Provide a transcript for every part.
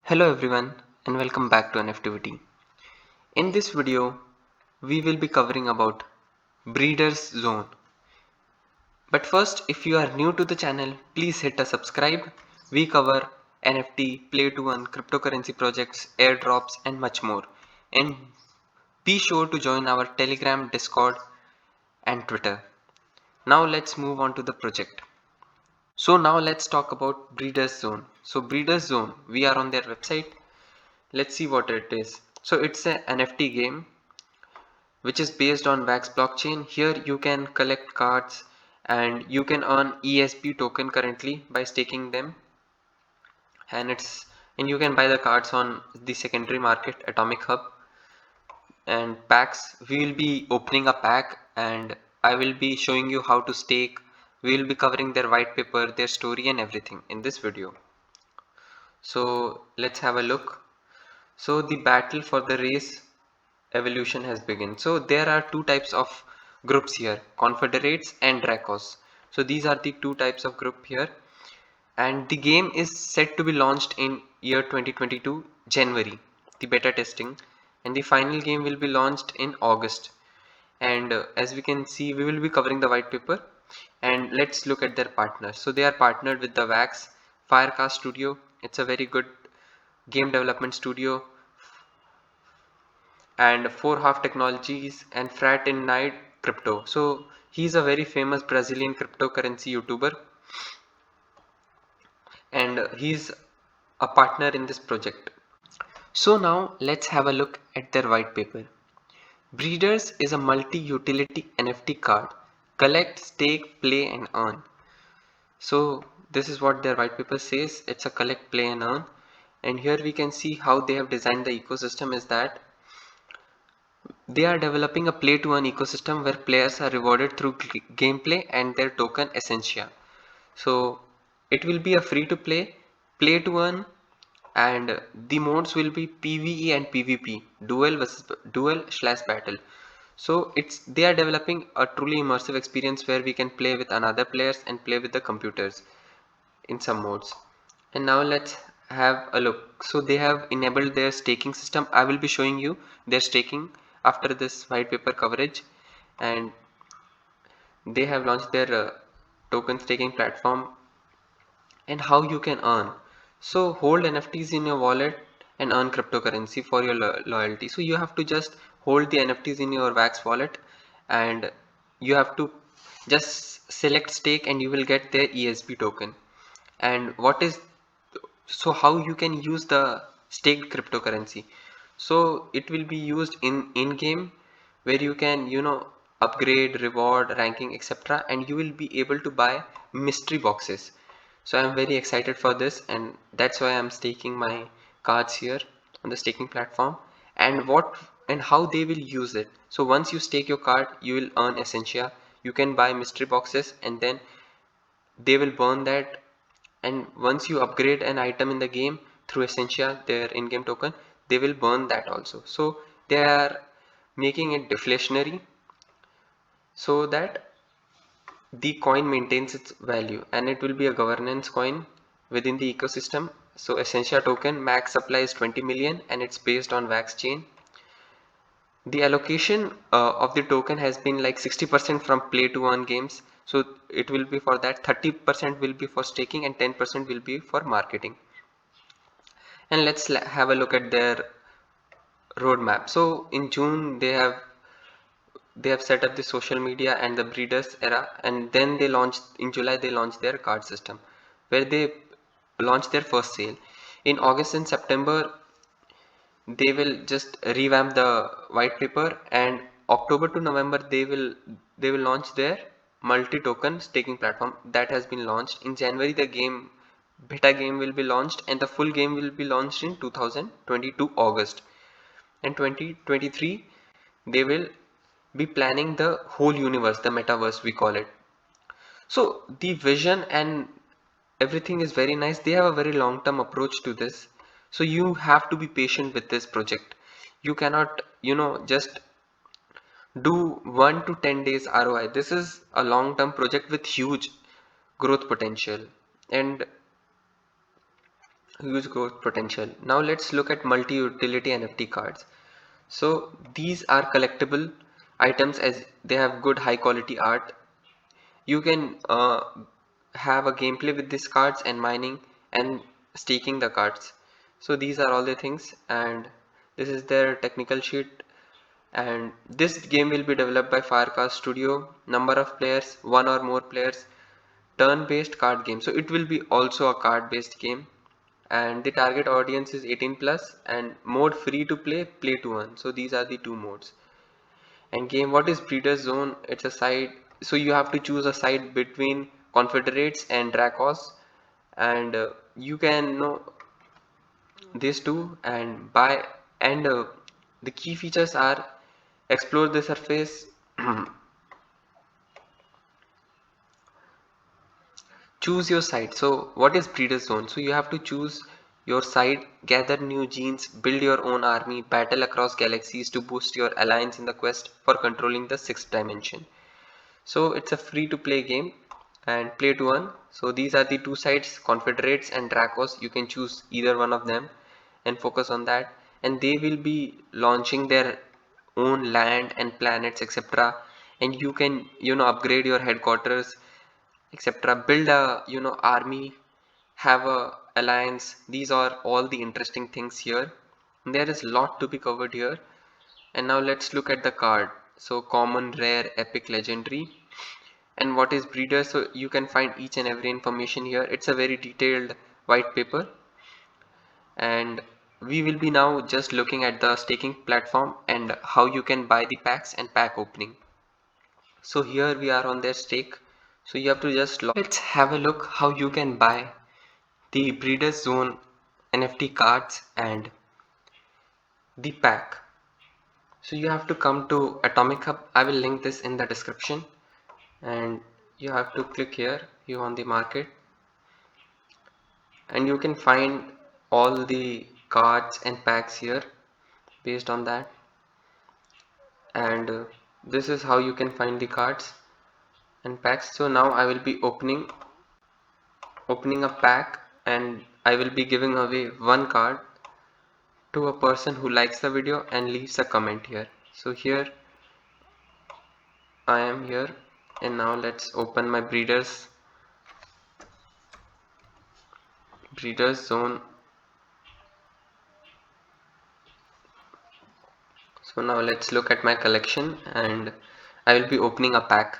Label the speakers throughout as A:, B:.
A: Hello everyone and welcome back to Nftivity. In this video, we will be covering about Breeder's Zone. But first, if you are new to the channel, please hit a subscribe. We cover NFT, play to earn, cryptocurrency projects, airdrops and much more. And be sure to join our Telegram, Discord and Twitter. Now let's move on to the project. So now let's talk about Breeder's Zone. So Breeder's Zone, we are on their website. Let's see what it is. So it's an NFT game which is based on Wax blockchain. Here you can collect cards and you can earn ESP token currently by staking them, and you can buy the cards on the secondary market Atomic Hub. And packs, we will be opening a pack and I will be showing you how to stake. We will be covering their white paper, their story and everything in this video. So let's have a look. So the battle for the race evolution has begun. So there are two types of groups here, Confederates and Dracos. So these are the two types of group here, and the game is set to be launched in year 2022 January, the beta testing, and the final game will be launched in August. And as we can see, we will be covering the white paper. And let's look at their partners. So they are partnered with the Wax Firecast Studio. It's a very good game development studio, and Four Half Technologies and Frat in Night Crypto. So he's a very famous Brazilian cryptocurrency YouTuber, and he's a partner in this project. So now let's have a look at their white paper. Breeders is a multi-utility NFT card. Collect, stake, play and earn. So this is what their white paper says. It's a collect, play and earn. And here we can see how they have designed the ecosystem is that they are developing a play-to-earn ecosystem where players are rewarded through gameplay and their token Essentia. So it will be a free-to-play, play-to-earn, and the modes will be PvE and PvP, duel/battle. So they are developing a truly immersive experience where we can play with another players and play with the computers in some modes. And now let's have a look. So they have enabled their staking system. I will be showing you their staking after this white paper coverage, and they have launched their token staking platform and how you can earn. So hold NFTs in your wallet and earn cryptocurrency for your loyalty. So you have to just hold the NFTs in your Wax wallet, and you have to just select stake and you will get their ESP token. And how you can use the staked cryptocurrency? So it will be used in game, where you can upgrade, reward, ranking, etc., and you will be able to buy mystery boxes. So I'm very excited for this, and that's why I'm staking my cards here on the staking platform. And how they will use it. So once you stake your card, you will earn Essentia. You can buy mystery boxes and then they will burn that. And once you upgrade an item in the game through Essentia, their in-game token, they will burn that also. So they are making it deflationary so that the coin maintains its value, and it will be a governance coin within the ecosystem. So Essentia token max supply is 20 million and it's based on Wax chain. The allocation of the token has been like 60% from play to earn games. So it will be for that, 30% will be for staking and 10% will be for marketing. And let's have a look at their roadmap. So in June they have set up the social media and the breeders era, and then they launched in July, they launched their card system where they launched their first sale. In August and September they will just revamp the white paper, and October to November they will launch their multi-token staking platform that has been launched. In January the game beta game will be launched, and the full game will be launched in 2022 August. And 2023 they will be planning the whole universe, the metaverse we call it. So the vision and everything is very nice. They have a very long-term approach to this. So you have to be patient with this project. You cannot, just do 1 to 10 days ROI. This is a long-term project with huge growth potential. And huge growth potential. Now let's look at multi-utility NFT cards. So these are collectible items as they have good high quality art. You can have a gameplay with these cards and mining and staking the cards. So these are all the things, and this is their technical sheet. And this game will be developed by Firecast Studio. Number of players, one or more players. Turn-based card game. So it will be also a card-based game. And the target audience is 18 plus, and mode free to play, play to earn. So these are the two modes. And game, what is Breeders Zone? It's a side, so you have to choose a side between Confederates and Dracos, and you can know these two and buy. And the key features are explore the surface, choose your side. So what is Breeders Zone? So you have to choose your side, gather new genes, build your own army, battle across galaxies to boost your alliance in the quest for controlling the sixth dimension. So it's a free to play game and play to earn. So these are the two sides, Confederates and Dracos. You can choose either one of them and focus on that. And they will be launching their own land and planets, etc. And you can, upgrade your headquarters, etc. Build a, army, have a alliance. These are all the interesting things here. There is a lot to be covered here. And now let's look at the card. So common, rare, epic, legendary. And what is breeder? So you can find each and every information here. It's a very detailed white paper, and we will be now just looking at the staking platform and how you can buy the packs and pack opening. So here we are on their stake, so you have to just let's have a look how you can buy the Breeders Zone NFT cards and the pack. So you have to come to Atomic Hub. I will link this in the description, and you have to click here, you on the market, and you can find all the cards and packs here based on that. And this is how you can find the cards and packs. So now I will be opening a pack, and I will be giving away one card to a person who likes the video and leaves a comment here. So here I am here, and now let's open my breeders zone. So now let's look at my collection, and I will be opening a pack.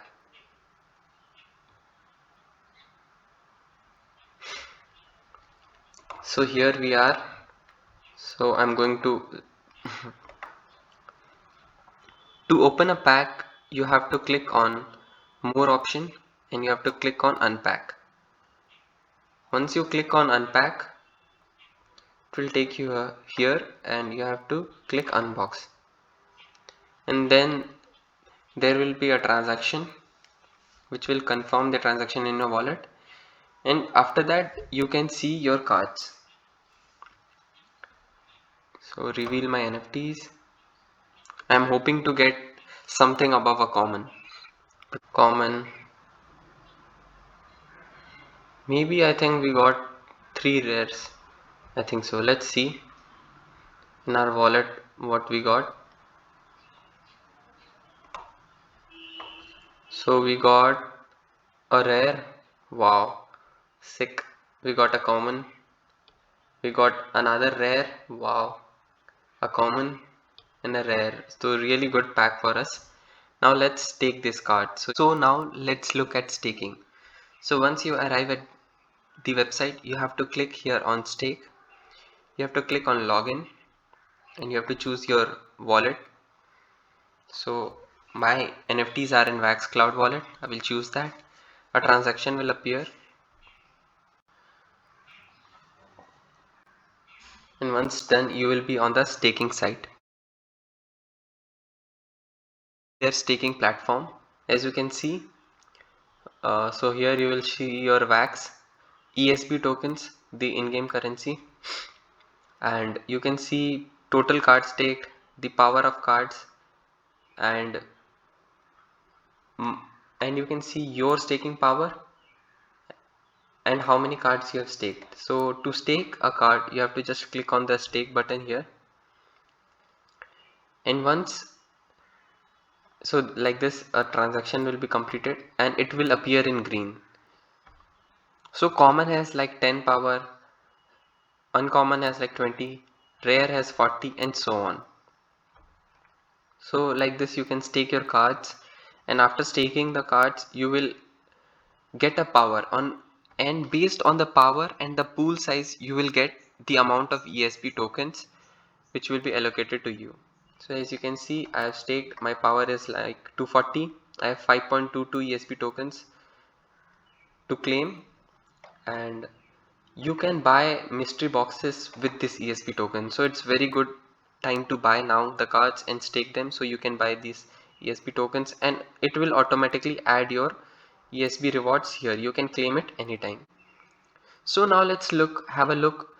A: So here we are. So I'm going to open a pack, you have to click on more option and you have to click on unpack. Once you click on unpack, it will take you here, and you have to click unbox, and then there will be a transaction which will confirm the transaction in your wallet, and after that you can see your cards. So reveal my NFTs. I am hoping to get something above a common. Maybe I think we got 3 rares. I think so. Let's see in our wallet what we got. So we got a rare. Wow, sick. We got a common. We got another rare. Wow, a common and a rare. So really good pack for us. Now let's take this card. So now let's look at staking. So once you arrive at the website, you have to click here on stake. You have to click on login, and you have to choose your wallet. So my NFTs are in Wax Cloud wallet. I will choose that. A transaction will appear, and once done you will be on the staking site, their staking platform, as you can see. So here you will see your Wax ESP tokens, the in-game currency, and you can see total cards staked, the power of cards, and you can see your staking power and how many cards you have staked. So to stake a card, you have to just click on the stake button here, and once, so like this, a transaction will be completed and it will appear in green. So common has like 10 power, uncommon has like 20, rare has 40, and so on. So like this you can stake your cards, and after staking the cards you will get a power on, and based on the power and the pool size you will get the amount of ESP tokens which will be allocated to you. So as you can see, I have staked, my power is like 240. I have 5.22 ESP tokens to claim, and you can buy mystery boxes with this ESP token. So it's very good time to buy now the cards and stake them, so you can buy these ESP tokens and it will automatically add your ESP rewards here. You can claim it anytime. So now let's have a look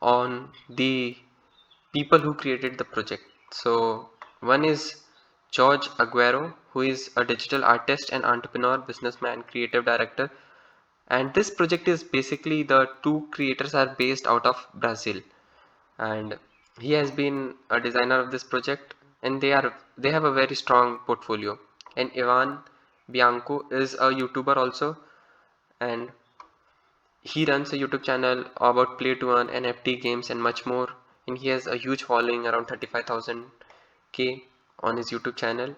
A: on the people who created the project. So one is George Aguero, who is a digital artist and entrepreneur, businessman, creative director. And this project is basically, the two creators are based out of Brazil, and he has been a designer of this project, and they have a very strong portfolio. And Ivan Bianco is a YouTuber also, and he runs a YouTube channel about play to earn, NFT games, and much more. And he has a huge following, around 35,000K on his YouTube channel.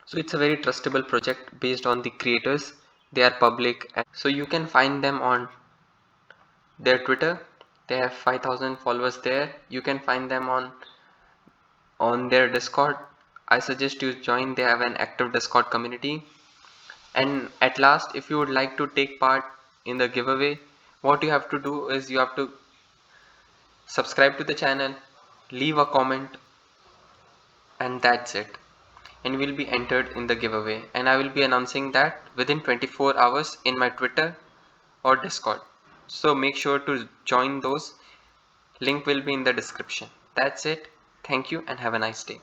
A: So it's a very trustable project based on the creators. They are public, and so you can find them on their Twitter. They have 5,000 followers there. You can find them on their Discord. I suggest you join. They have an active Discord community. And at last, if you would like to take part in the giveaway, what you have to do is you have to subscribe to the channel, leave a comment, and that's it. And you will be entered in the giveaway. And I will be announcing that within 24 hours in my Twitter or Discord. So make sure to join those. Link will be in the description. That's it. Thank you and have a nice day.